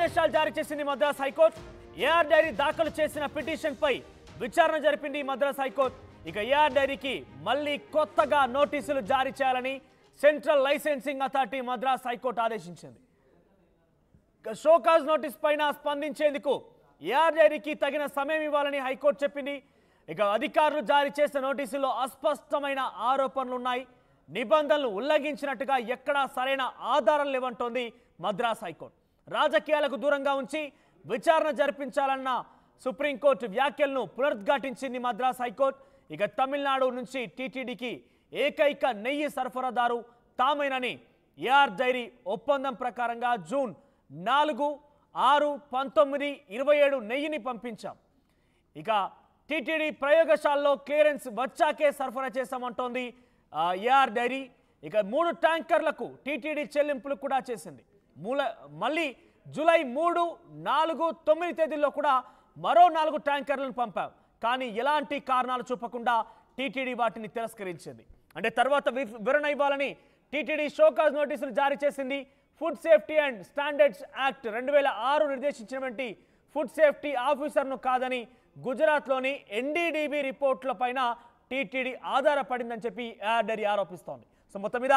ఆదేశాలు జారీ చేసింది మద్రాస్ హైకోర్టు. ఏఆర్ డైరీ దాఖలు చేసిన పిటిషన్పై విచారణ జరిపింది మద్రాస్ హైకోర్టు. ఇక ఏఆర్ డైరీకి మళ్ళీ కొత్తగా నోటీసులు జారీ చేయాలని central licensing authority Madras high court ఆదేశించింది. షోకాజ్ నోటీస్ పైన స్పందించేందుకు ఏఆర్ డైరీకి తగిన సమయం ఇవ్వాలని హైకోర్టు చెప్పింది. ఇక అధికారులు జారీ చేసిన నోటీసుల్లో అస్పష్టమైన ఆరోపణలున్నాయి, నిబంధనలు ఉల్లంఘించినట్టుగా ఎక్కడా సరైన ఆధారాలు లేవంటోంది మద్రాస్ హైకోర్టు. రాజకీయాలకు దూరంగా ఉంచి విచారణ జరిపించాలన్న సుప్రీంకోర్టు వ్యాఖ్యలను పునరుద్ఘాటించింది మద్రాస్ హైకోర్టు. ఇక తమిళనాడు నుంచి టీటీడీకి ఏకైక నెయ్యి సరఫరాదారు తామేనని ఏఆర్ డైరీ ఒప్పందం ప్రకారంగా జూన్ 4, 6, 19, 27 నెయ్యిని పంపించాం. ఇక టీటీడీ ప్రయోగశాలలో క్లియరెన్స్ వచ్చాకే సరఫరా చేశామంటోంది ఏఆర్ డైరీ. ఇక 3 ట్యాంకర్లకు టీటీడీ చెల్లింపులు కూడా చేసింది. మళ్ళీ జూలై 3, 4, 9 తేదీల్లో కూడా మరో 4 ట్యాంకర్లను పంపాం. కానీ ఎలాంటి కారణాలు చూపకుండా టీటీడీ వాటిని తిరస్కరించింది. అంటే తర్వాత వివరణ ఇవ్వాలని టీటీడీ షోకాజ్ నోటీసులు జారీ చేసింది. Food safety and standards act 2006 నిర్దేశించినటువంటి ఫుడ్ సేఫ్టీ ఆఫీసర్ను కాదని గుజరాత్లోని ఎన్డీడీబీ రిపోర్ట్ల పైన టీటీడీ ఆధారపడిందని చెప్పి ఏఆర్ డైరీ ఆరోపిస్తోంది. సో మొత్తం మీద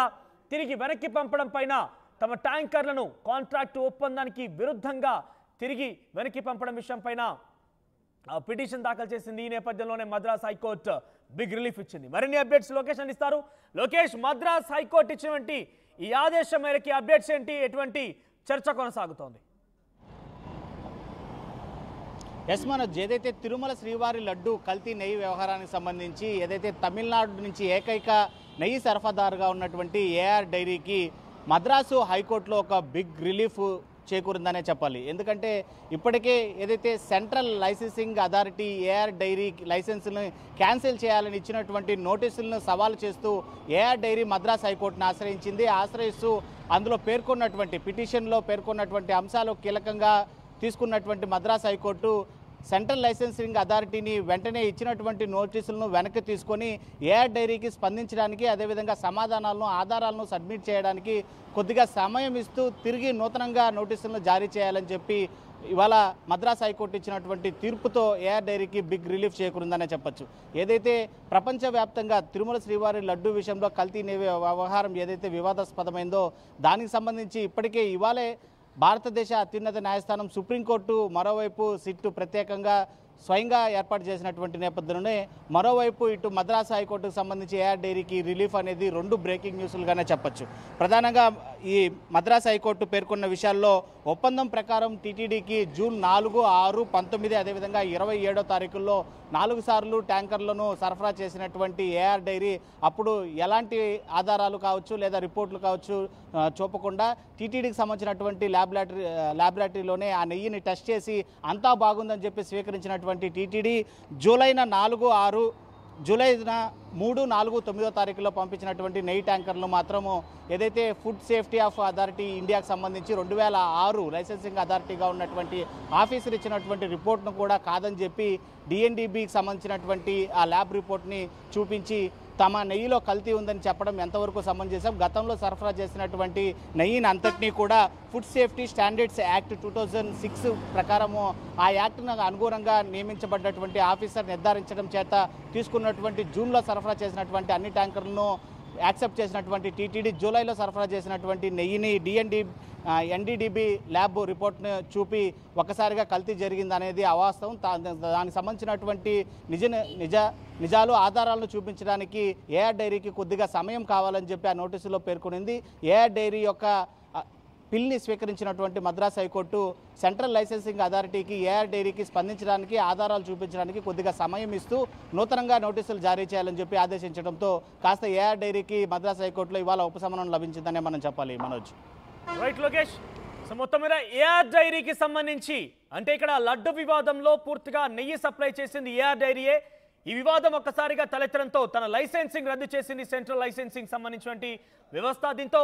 తిరిగి వెనక్కి పంపడం పైన తమ ట్యాంకర్లను కాంట్రాక్టు ఒప్పందానికి విరుద్ధంగా తిరిగి వెనక్కి పంపడం విషయం పైన పిటిషన్ దాఖలు చేసింది. ఈ నేపథ్యంలోనే మద్రాస్ హైకోర్టు బిగ్ రిలీఫ్ ఇచ్చింది. మరిన్ని అప్డేట్స్ లోకేష్ అందిస్తారు. లోకేష్, మద్రాస్ హైకోర్టు ఇచ్చినటువంటి ఈ ఆదేశం మేరకి అప్డేట్స్ ఏంటి, ఎటువంటి చర్చ కొనసాగుతోంది? ఎస్ మనోజ్, ఏదైతే తిరుమల శ్రీవారి లడ్డు కల్తీ నెయ్యి వ్యవహారానికి సంబంధించి ఏదైతే తమిళనాడు నుంచి ఏకైక నెయ్యి సరఫరాదారుగా ఉన్నటువంటి ఏఆర్ డైరీకి మద్రాసు హైకోర్టులో ఒక బిగ్ రిలీఫ్ చేకూరిందనే చెప్పాలి. ఎందుకంటే ఇప్పటికే ఏదైతే central licensing authority AR dairy లైసెన్సులను క్యాన్సిల్ చేయాలని ఇచ్చినటువంటి నోటీసులను సవాలు చేస్తూ ఏఆర్ డైరీ మద్రాస్ హైకోర్టును ఆశ్రయిస్తూ అందులో పేర్కొన్నటువంటి పిటిషన్లో పేర్కొన్నటువంటి అంశాలు కీలకంగా తీసుకున్నటువంటి మద్రాస్ హైకోర్టు సెంట్రల్ లైసెన్సింగ్ అథారిటీని వెంటనే ఇచ్చినటువంటి నోటీసులను వెనక్కి తీసుకొని ఏఆర్ డైరీకి స్పందించడానికి, అదేవిధంగా సమాధానాలను ఆధారాలను సబ్మిట్ చేయడానికి కొద్దిగా సమయం ఇస్తూ తిరిగి నూతనంగా నోటీసులను జారీ చేయాలని చెప్పి ఇవాళ మద్రాస్ హైకోర్టు ఇచ్చినటువంటి తీర్పుతో ఏఆర్ డైరీకి బిగ్ రిలీఫ్ చేకూరిందనే చెప్పొచ్చు. ఏదైతే ప్రపంచవ్యాప్తంగా తిరుమల శ్రీవారి లడ్డు విషయంలో కల్తీ నెయ్యి వ్యవహారం ఏదైతే వివాదాస్పదమైందో దానికి సంబంధించి ఇప్పటికే ఇవాళే భారతదేశ అత్యున్నత న్యాయస్థానం సుప్రీంకోర్టు మరోవైపు సిట్టు ప్రత్యేకంగా స్వయంగా ఏర్పాటు చేసినటువంటి నేపథ్యంలోనే మరోవైపు ఇటు మద్రాసు హైకోర్టుకు సంబంధించి ఏఆర్ డైరీకి రిలీఫ్ అనేది 2 బ్రేకింగ్ న్యూస్లుగానే చెప్పొచ్చు. ప్రధానంగా ఈ మద్రాసు హైకోర్టు పేర్కొన్న విషయాల్లో ఒప్పందం ప్రకారం టీటీడీకి జూన్ 4, 6, 19 అదేవిధంగా 27వ తారీఖుల్లో 4 సార్లు ట్యాంకర్లను సరఫరా చేసినటువంటి ఏఆర్ డైరీ అప్పుడు ఎలాంటి ఆధారాలు కావచ్చు లేదా రిపోర్ట్లు కావచ్చు చూపకుండా టీటీడీకి సంబంధించినటువంటి ల్యాబొరేటరీలోనే ఆ నెయ్యిని టెస్ట్ చేసి అంతా బాగుందని చెప్పి స్వీకరించినటువంటి టీటీడీ జూలైన 4, 6, జూలైన 3, 4, 9వ తారీఖులో పంపించినటువంటి నెయ్యి ట్యాంకర్లు మాత్రము ఏదైతే ఫుడ్ సేఫ్టీ ఆఫ్ అథారిటీ ఇండియాకు సంబంధించి 2006 లైసెన్సింగ్ అథారిటీగా ఉన్నటువంటి ఆఫీసర్ ఇచ్చినటువంటి రిపోర్ట్ను కూడా కాదని చెప్పి డిఎన్డిబికి సంబంధించినటువంటి ఆ ల్యాబ్ రిపోర్ట్ని చూపించి తమ నెయ్యిలో కల్తీ ఉందని చెప్పడం ఎంతవరకు సమంజసం? గతంలో సరఫరా చేసినటువంటి నెయ్యిని అంతటినీ కూడా ఫుడ్ సేఫ్టీ స్టాండర్డ్స్ యాక్ట్ 2006 ప్రకారము ఆ యాక్ట్ను అనుగుణంగా నియమించబడ్డటువంటి ఆఫీసర్ నిర్ధారించడం చేత తీసుకున్నటువంటి జూన్లో సరఫరా చేసినటువంటి అన్ని ట్యాంకర్లను యాక్సెప్ట్ చేసినటువంటి టీటీడీ జూలైలో సరఫరా చేసినటువంటి నెయ్యిని ఎన్డీడీబీ ల్యాబ్ రిపోర్ట్ను చూపి ఒక్కసారిగా కల్తీ జరిగిందనేది అవాస్తవం. దానికి సంబంధించినటువంటి నిజాలు ఆధారాలను చూపించడానికి ఏఆర్ డైరీకి కొద్దిగా సమయం కావాలని చెప్పి ఆ నోటీసులో పేర్కొనింది. ఏఆర్ డైరీ యొక్క పిల్ని స్వీకరించినటువంటి మద్రాస్ హైకోర్టు సెంట్రల్ లైసెన్సింగ్ అథారిటీకి ఏఆర్ డైరీకి స్పందించడానికి, ఆధారాలు చూపించడానికి కొద్దిగా సమయం ఇస్తూ నూతనంగా నోటీసులు జారీ చేయాలని చెప్పి ఆదేశించడంతో కాస్త ఏఆర్ డైరీకి మద్రాస్ హైకోర్టులో ఇవాళ ఉపశమనం లభించిందనే మనం చెప్పాలి. మనోజ్, రైట్ లోకేష్. సో మొత్తం మీద ఏఆర్ డైరీకి సంబంధించి అంటే ఇక్కడ లడ్డు వివాదంలో పూర్తిగా నెయ్యి సప్లై చేసింది ఏఆర్ డైరీయే. ఈ వివాదం ఒక్కసారిగా తలెత్తడంతో తన లైసెన్సింగ్ రద్దు చేసింది సెంట్రల్ లైసెన్సింగ్ సంబంధించినటువంటి వ్యవస్థ. దీంతో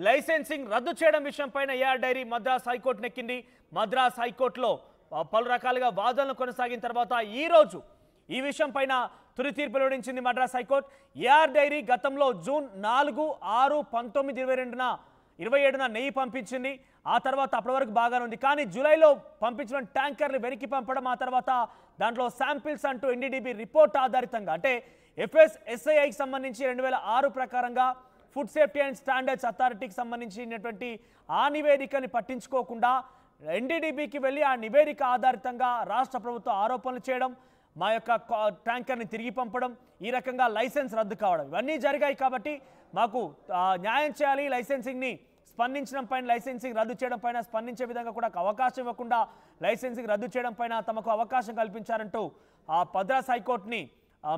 లైసెన్సింగ్ రద్దు చేయడం విషయం పైన ఏఆర్ డైరీ మద్రాస్ హైకోర్టు నెక్కింది. మద్రాస్ హైకోర్టులో పలు రకాలుగా వాదనలు కొనసాగిన తర్వాత ఈ రోజు ఈ విషయం పైన తుది తీర్పు వెలువడించింది మద్రాస్ హైకోర్టు. ఏఆర్ డైరీ గతంలో జూన్ 4, 6, 19, 27న నెయ్యి పంపించింది. ఆ తర్వాత అప్పటి వరకు బాగానే ఉంది. కానీ జూలైలో పంపించిన ట్యాంకర్లు వెనక్కి పంపడం, ఆ తర్వాత దాంట్లో శాంపిల్స్ అంటూ ఎన్డీడీబీ రిపోర్ట్ ఆధారితంగా అంటే FSSAIకి సంబంధించి 2006 ప్రకారంగా ఫుడ్ సేఫ్టీ అండ్ స్టాండర్డ్స్ అథారిటీకి సంబంధించినటువంటి ఆ నివేదికని పట్టించుకోకుండా ఎన్డీడీబీకి వెళ్ళి ఆ నివేదిక ఆధారితంగా రాష్ట్ర ప్రభుత్వం ఆరోపణలు చేయడం, మా యొక్క ట్యాంకర్ని తిరిగి పంపడం, ఈ రకంగా లైసెన్స్ రద్దు కావడం ఇవన్నీ జరిగాయి. కాబట్టి మాకు న్యాయం చేయాలి, లైసెన్సింగ్ని స్పందించడం పైన, లైసెన్సింగ్ రద్దు చేయడం పైన స్పందించే విధంగా కూడా అవకాశం ఇవ్వకుండా లైసెన్సింగ్ రద్దు చేయడం పైన తమకు అవకాశం కల్పించారంటూ ఆ మద్రాస్ హైకోర్టుని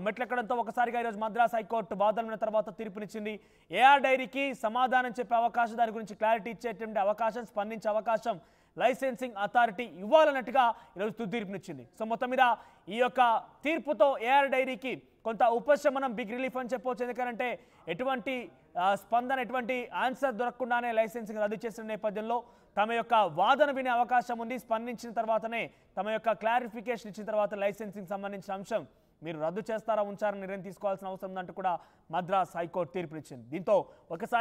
మెట్లెక్కడంతో ఒకసారిగా ఈరోజు మద్రాస్ హైకోర్టు వాదనల తర్వాత తీర్పునిచ్చింది. ఏఆర్ డైరీకి సమాధానం చెప్పే అవకాశం, దాని గురించి క్లారిటీ ఇచ్చేటువంటి అవకాశం, స్పందించే అవకాశం లైసెన్సింగ్ అథారిటీ ఇవ్వాలన్నట్టుగా ఈరోజు తుది తీర్పునిచ్చింది. సో మొత్తం మీద ఈ యొక్క తీర్పుతో ఏఆర్ డైరీకి కొంత ఉపశమనం, బిగ్ రిలీఫ్ అని చెప్పవచ్చు. ఎందుకంటే ఎటువంటి స్పందన, ఎటువంటి ఆన్సర్ దొరకకుండానే లైసెన్సింగ్ రద్దు చేసిన నేపథ్యంలో తమ యొక్క వాదన వినే అవకాశం ఉంది. స్పందించిన తర్వాతనే, తమ యొక్క క్లారిఫికేషన్ ఇచ్చిన తర్వాత లైసెన్సింగ్ సంబంధించిన అంశం మీరు రద్దు చేస్తారా ఉంచారని నిర్ణయం తీసుకోవాల్సిన అవసరం ఉందంటూ కూడా మద్రాస్ హైకోర్టు తీర్పునిచ్చింది. దీంతో ఒకసారి